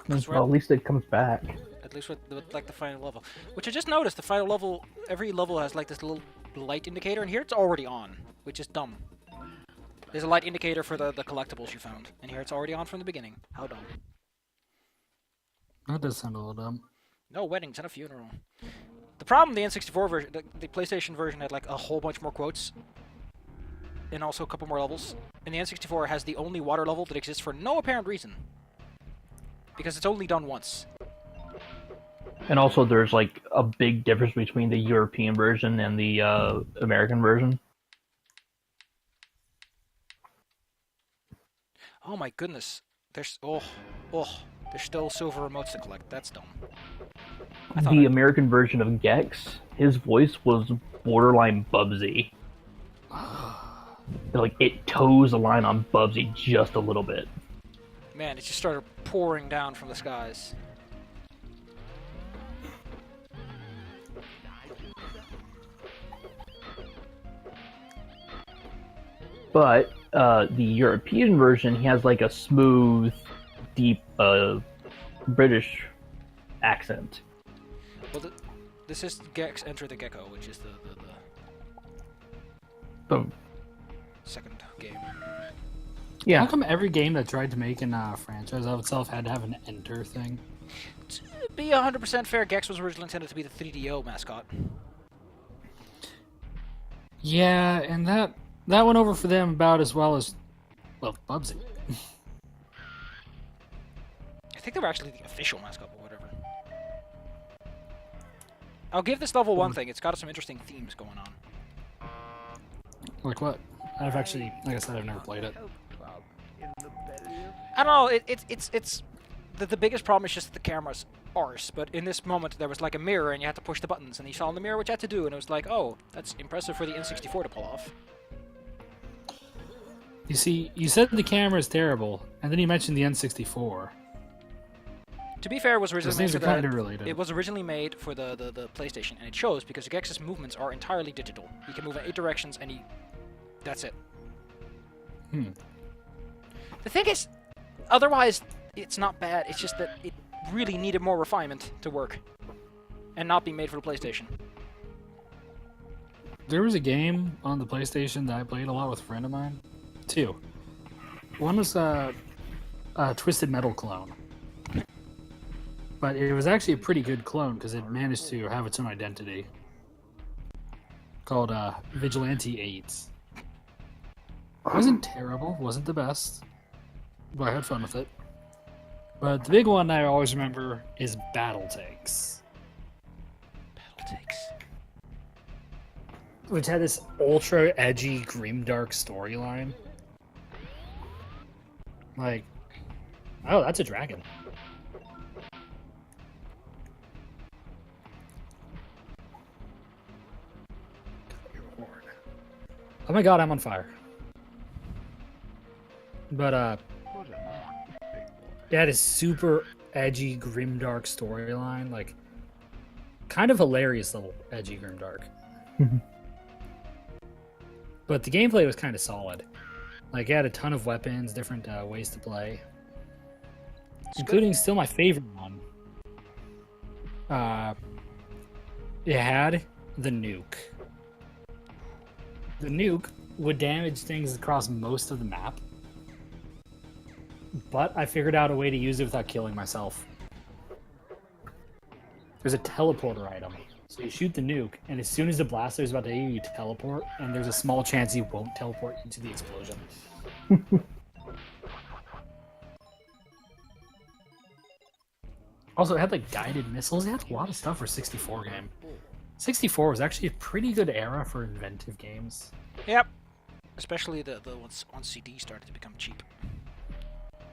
Well, at least it comes back. At least with like the final level. Which I just noticed, the final level, every level has like this little light indicator, and here it's already on, which is dumb. There's a light indicator for the collectibles you found, and here it's already on from the beginning. How dumb. That does sound a little dumb. No weddings and a funeral. The problem, the N64 version, the PlayStation version had like a whole bunch more quotes, and also a couple more levels. And the N64 has the only water level that exists for no apparent reason, because it's only done once. And also, there's like a big difference between the European version and the American version. Oh my goodness. There's there's still silver remotes to collect. That's dumb. The American version of Gex, his voice was borderline Bubsy. Like, it toes the line on Bubsy just a little bit. Man, it just started pouring down from the skies. But the European version, he has like a smooth, deep British accent. Well, this is Gex Enter the Gecko, which is the Boom. second game. Yeah. How come every game that tried to make a franchise of itself had to have an enter thing? To be 100% fair, Gex was originally intended to be the 3DO mascot. Yeah, and that went over for them about as well as, well, Bubsy. I think they were actually the official mascot, but whatever. I'll give this level one thing. It's got some interesting themes going on. Like what? I've actually, like I said, I've never played it. I don't know. It's the biggest problem is just the camera's arse. But in this moment, there was like a mirror, and you had to push the buttons, and you saw in the mirror what you had to do, and it was like, oh, that's impressive for the N64 to pull off. You see, you said the camera is terrible, and then you mentioned the N64. To be fair, it was originally made Those for things are kind of related. It was originally made for the PlayStation, and it shows because Gex's movements are entirely digital. He can move in 8 directions, and that's it. The thing is, otherwise, it's not bad. It's just that it really needed more refinement to work, and not be made for the PlayStation. There was a game on the PlayStation that I played a lot with a friend of mine. 2. One was a Twisted Metal clone. But it was actually a pretty good clone because it managed to have its own identity. Called Vigilante AIDS. Wasn't terrible, wasn't the best. But I had fun with it. But the big one I always remember is Battle Tanks. Battle Tanks. Which had this ultra edgy, grimdark storyline. Like, oh, that's a dragon. Oh my god, I'm on fire. But, it had a super edgy, grimdark storyline. Like, kind of hilarious level edgy, grimdark. But the gameplay was kind of solid. Like, it had a ton of weapons, different ways to play. Including still my favorite one. It had the nuke. The nuke would damage things across most of the map. But I figured out a way to use it without killing myself. There's a teleporter item. So you shoot the nuke, and as soon as the blaster is about to hit you, you teleport, and there's a small chance you won't teleport into the explosion. Also, it had like guided missiles. It had a lot of stuff for 64 game. 64 was actually a pretty good era for inventive games. Yep. Especially the ones on CD started to become cheap.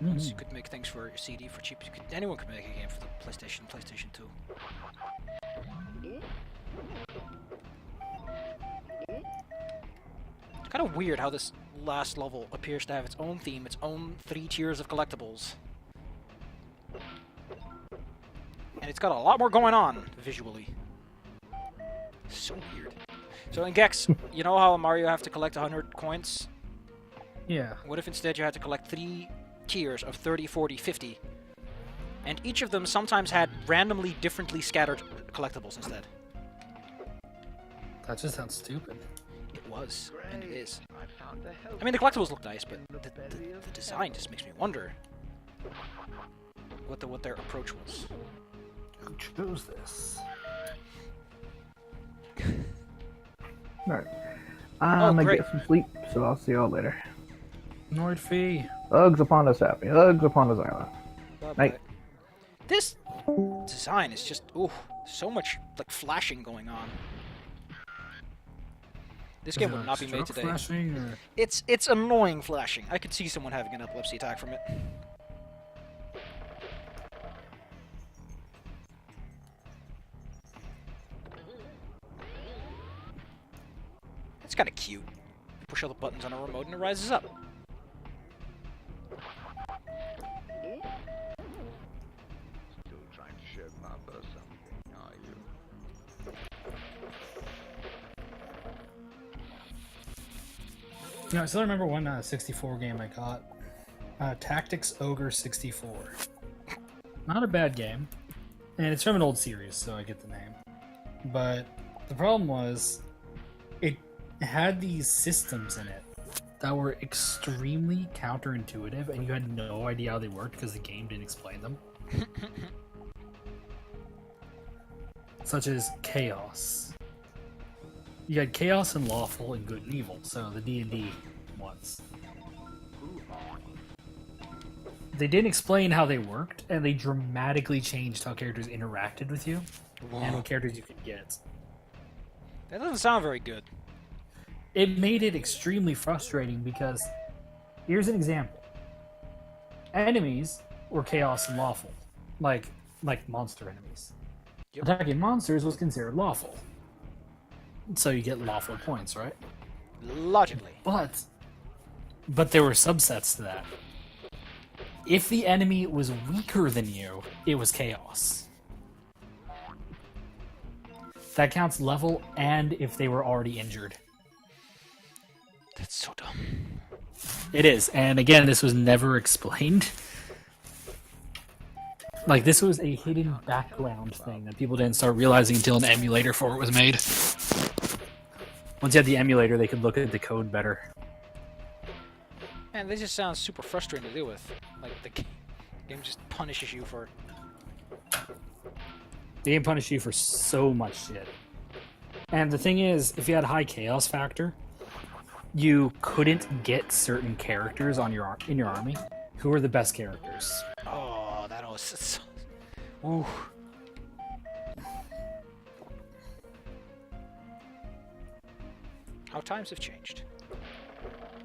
So you could make things for your CD for cheap. Anyone could make a game for the PlayStation, PlayStation 2. It's kind of weird how this last level appears to have its own theme, its own 3 tiers of collectibles. And it's got a lot more going on, visually. So weird. So in Gex, you know how in Mario you have to collect 100 coins? Yeah. What if instead you had to collect 3 tiers of 30, 40, 50? and each of them sometimes had randomly differently scattered collectibles instead. That just sounds stupid. It was, and it is. I mean, the collectibles look nice, but the design just makes me wonder what their approach was. Who chose this? Alright. I'm gonna great. get some sleep, so I'll see y'all later. Nordfee. Hugs upon us, happy. Hugs upon us, island. Bye-bye. Night. This design is just, ooh, so much like flashing going on. This game would not be made today. Flashing or... It's annoying flashing. I could see someone having an epilepsy attack from it. It's kind of cute. You push all the buttons on a remote and it rises up. Still trying to shed my buzz something, are you? You know, I still remember one 64 game I got. Tactics Ogre 64. Not a bad game. And it's from an old series, so I get the name. But the problem was, it had these systems in it that were extremely counterintuitive, and you had no idea how they worked because the game didn't explain them. Such as chaos. You had chaos and lawful and good and evil, so the D&D ones. They didn't explain how they worked, and they dramatically changed how characters interacted with you and what characters you could get. That doesn't sound very good. It made it extremely frustrating because, here's an example. Enemies were chaos and lawful, like monster enemies. Yep. Attacking monsters was considered lawful. So you get lawful points, right? Logically. But there were subsets to that. If the enemy was weaker than you, it was chaos. That counts level and if they were already injured. That's so dumb. It is, and again, this was never explained. Like, this was a hidden background thing that people didn't start realizing until an emulator for it was made. Once you had the emulator, they could look at the code better. Man, this just sounds super frustrating to deal with. Like, the game just punishes you for... The game punished you for so much shit. And the thing is, if you had high chaos factor, you couldn't get certain characters on in your army who were the best characters. Oh, that was... Ooh. How times have changed.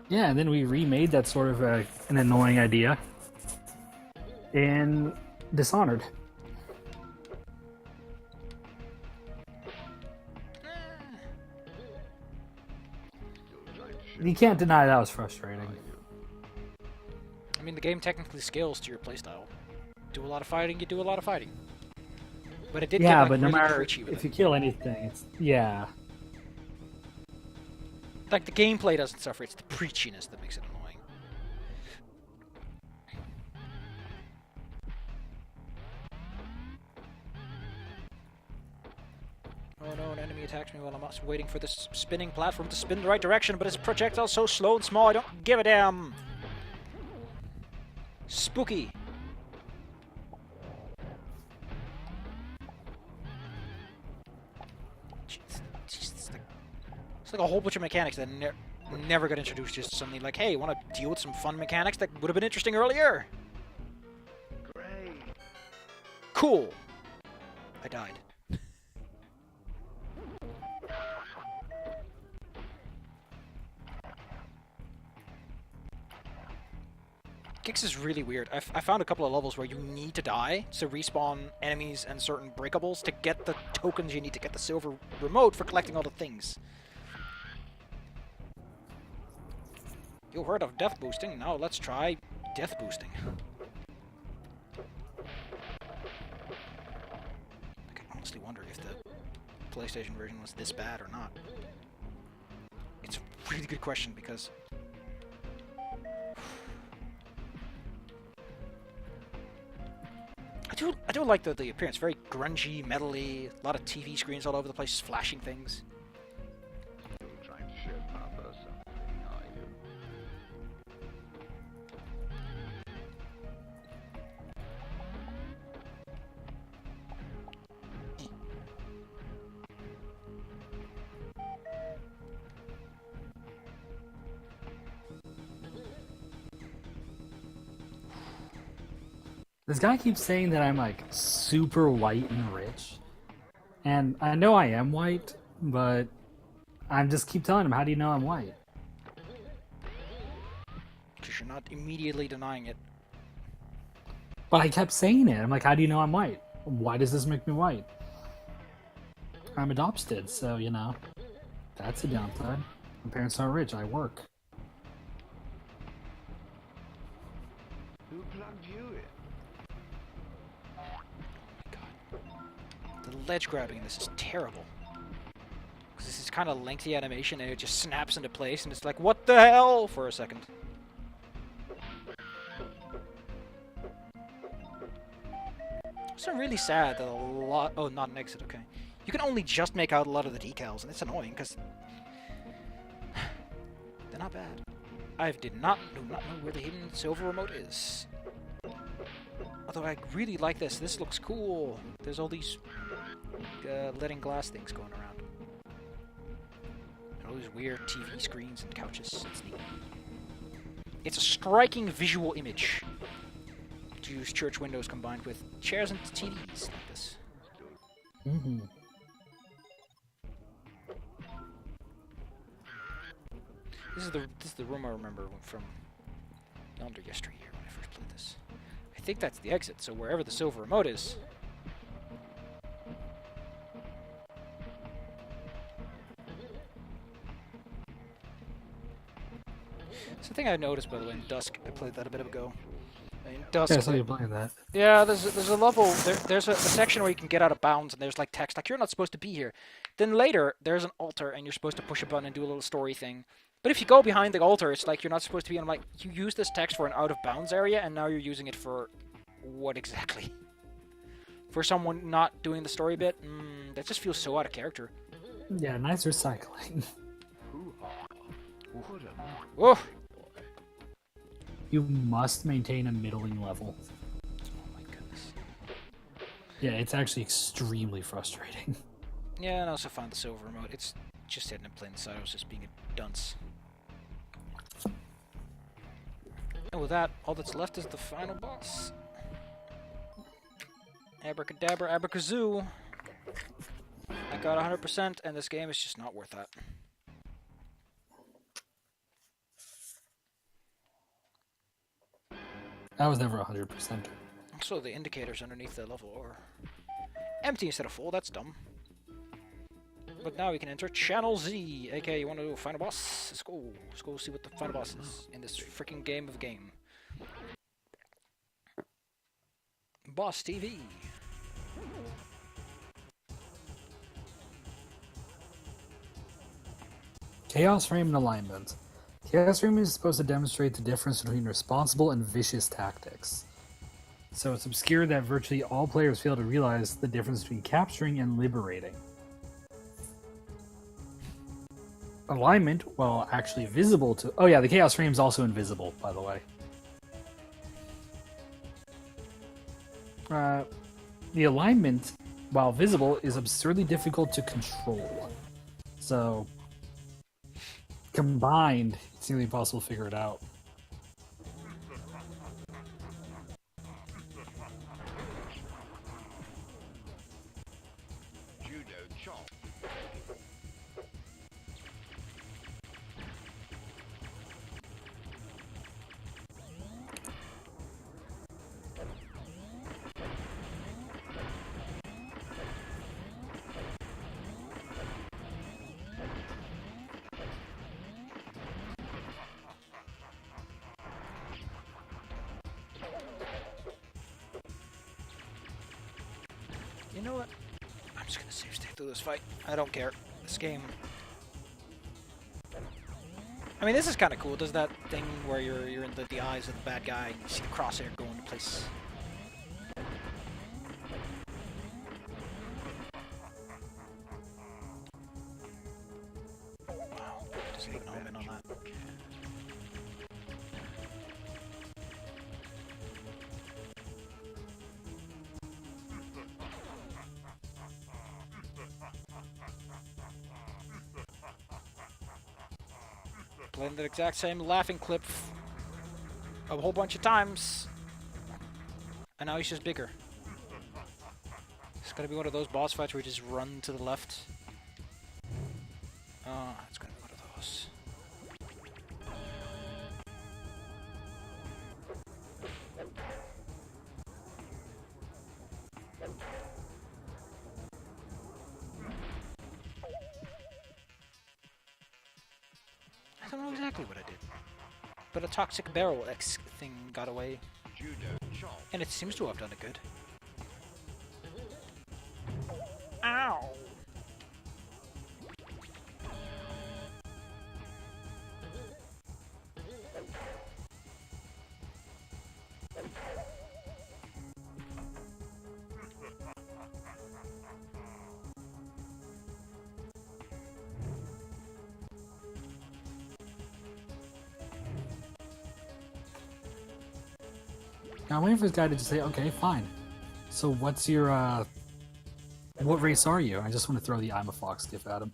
Yeah, and then we remade that sort of an annoying idea in Dishonored. You can't deny that was frustrating. I mean, the game technically scales to your playstyle. Do a lot of fighting, you do a lot of fighting. But it did get, like, but no really matter preachy with if it. you kill anything, it's Like, the gameplay doesn't suffer, it's the preachiness that makes it annoying. Oh no, an enemy attacks me while I'm waiting for this spinning platform to spin the right direction, but his projectile's so slow and small I don't give a damn! Spooky! It's like a whole bunch of mechanics that never got introduced just suddenly. Like, hey, want to deal with some fun mechanics that would have been interesting earlier? Great. Cool. I died. Kicks is really weird. I found a couple of levels where you need to die to respawn enemies and certain breakables to get the tokens you need to get the silver remote for collecting all the things. You heard of death boosting? Now let's try death boosting. I can honestly wonder if the PlayStation version was this bad or not. It's a really good question because... I do like the appearance. Very grungy, metally. A lot of TV screens all over the place, flashing things. Still trying to ship up or something, are you? This guy keeps saying that I'm like super white and rich. And I know I am white, but I just keep telling him, how do you know I'm white? Because you're not immediately denying it. But I kept saying it. I'm like, how do you know I'm white? Why does this make me white? I'm adopted, so, you know, that's a downside. My parents aren't rich, I work. Who plugged you in? The ledge grabbing in this is terrible. Because this is kind of lengthy animation and it just snaps into place and it's like, what the hell? For a second. So I'm really sad that a lot... Oh, not an exit, okay. You can only just make out a lot of the decals and it's annoying because... they're not bad. I do not know where the hidden silver remote is. Although I really like this. This looks cool. There's all these letting glass things going around. And all these weird TV screens and couches. It's neat. It's a striking visual image to use church windows combined with chairs and TVs like this. Mm-hmm. This is the room I remember from yonder yesteryear when I first played this. I think that's the exit, so wherever the silver remote is. It's the thing I noticed, by the way, in Dusk. I played that a bit ago. In Dusk, Yeah, so you're playing that. yeah, there's a level, there's a section where you can get out of bounds, and there's like text, like, you're not supposed to be here. Then later, there's an altar, and you're supposed to push a button and do a little story thing. But if you go behind the altar, it's like you're not supposed to be, and I'm like, you use this text for an out-of-bounds area, and now you're using it for what exactly? For someone not doing the story bit? That just feels so out of character. Yeah, nice recycling. Whoa! You must maintain a middling level. Oh my goodness. Yeah, it's actually extremely frustrating. Yeah, and I also found the silver remote. It's just hidden in plain sight. I was just being a dunce. And with that, all that's left is the final boss. Abracadabra, abracazoo. I got 100%, and this game is just not worth that. I was never 100%. So the indicators underneath the level are empty instead of full. That's dumb. But now we can enter Channel Z, aka you want to do a final boss? Let's go. Let's go see what the final boss is in this freaking game of game. Boss TV. Chaos Frame and Alignment. Chaos Frame is supposed to demonstrate the difference between responsible and vicious tactics. So it's obscured that virtually all players fail to realize the difference between capturing and liberating. Alignment, while actually visible to... Oh yeah, the Chaos Frame is also invisible, by the way. The alignment, while visible, is absurdly difficult to control. So, combined, it's nearly impossible to figure it out. Judo chop. You know what? I'm just gonna save state through this fight. I don't care. This game. I mean, this is kind of cool. It does that thing where you're in the eyes of the bad guy and you see the crosshair go into place. playing the exact same laughing clip a whole bunch of times. And now he's just bigger. It's gonna be one of those boss fights where you just run to the left. Oh, it's gonna be one of those. I don't know exactly what I did. But a toxic barrel X thing got away. And it seems to have done it good. Ow! Now I'm waiting for this guy to just say, okay, fine. So what's your, what race are you? I just want to throw the I'm a Fox gif at him.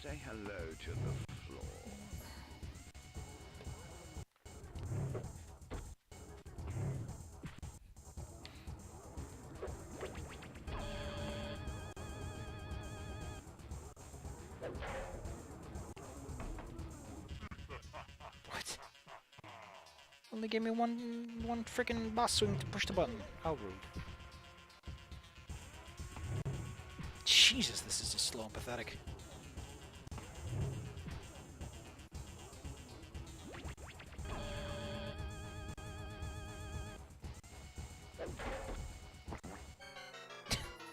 Say hello to the floor. What? Only gave me one freaking boss swing to push the button. How rude. Jesus, this is just slow and pathetic.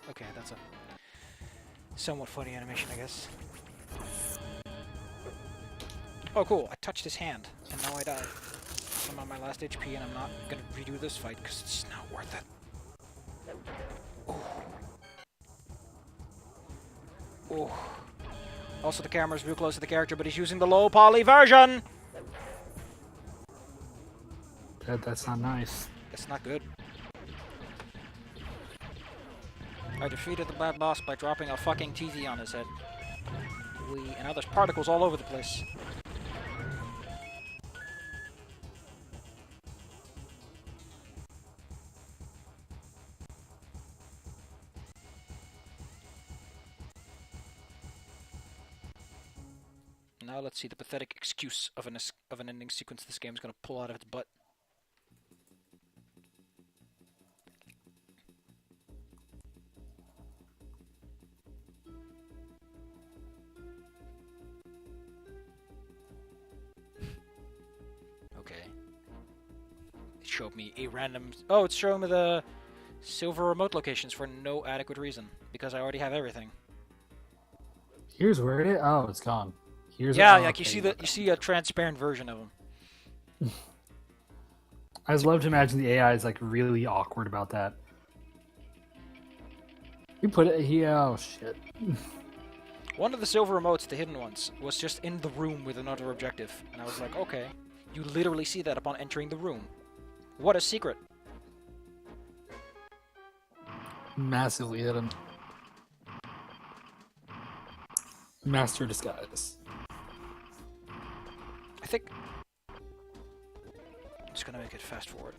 Okay, that's a somewhat funny animation, I guess. Oh, cool. I touched his hand, and now I die. I'm on my last HP, and I'm not gonna redo this fight, because it's not worth it. Oh. Also, the camera's real close to the character, but he's using the low poly version! That's not nice. That's not good. I defeated the bad boss by dropping a fucking TV on his head. And now there's particles all over the place. Now let's see the pathetic excuse of an ending sequence this game is going to pull out of its butt. Okay. It showed me a random... Oh, it's showing me the silver remote locations for no adequate reason. Because I already have everything. Here's where it is. Oh, it's gone. Here's Yeah, oh, like okay. you see a transparent version of them. I just love to imagine the AI is like really awkward about that. You put it here. Oh shit. One of the silver remotes, the hidden ones, was just in the room with another objective. And I was like, okay, you literally see that upon entering the room. What a secret. Massively hidden. Master disguise. I think... I'm just gonna make it fast forward.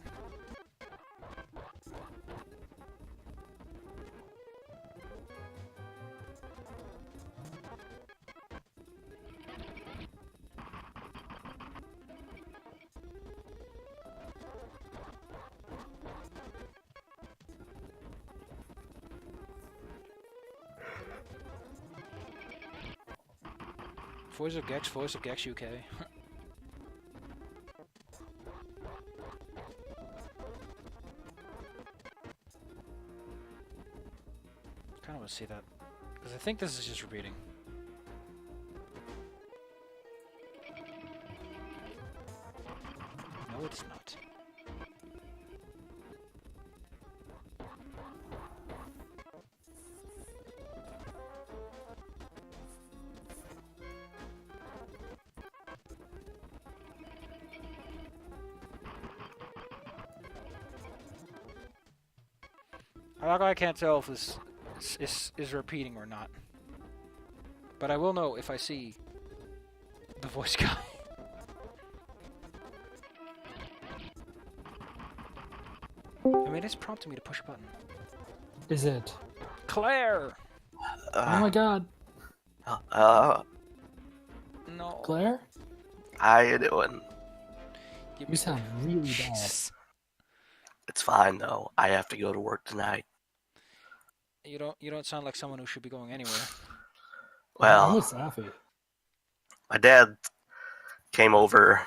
Voice of Gex UK. Kinda want to see that. Because I think this is just repeating. No, it's not. I can't tell if this is repeating or not. But I will know if I see the voice guy. I mean, it's prompting me to push a button. Is it? Claire! Oh my god. No. Claire? How you doing? You sound really bad. Jesus. It's fine though. I have to go to work tonight. You don't sound like someone who should be going anywhere. I'm Well, with Safi. my dad came over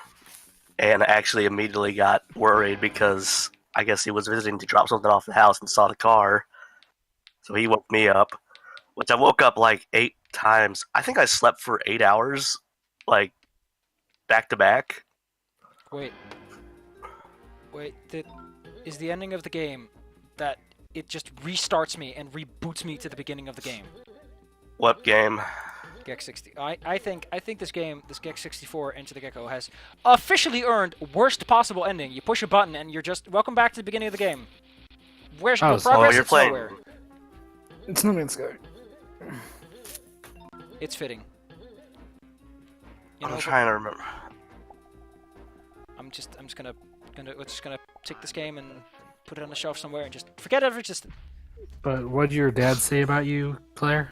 and actually immediately got worried because I guess he was visiting to drop something off the house and saw the car. So he woke me up, which I woke up like 8 times. I think I slept for 8 hours, like back to back. Wait, is the ending of the game that it just restarts me and reboots me to the beginning of the game? What game? Gex 60. I think this game, this Gex 64 Into the Gecko, has officially earned worst possible ending. You push a button and you're just welcome back to the beginning of the game. Where's Oh, no so progress? you're It's playing. nowhere. It's No Man's Sky. It's fitting. You I'm know, trying to remember. I'm just gonna take this game and put it on the shelf somewhere and just forget it ever existed. But what did your dad say about you, Claire?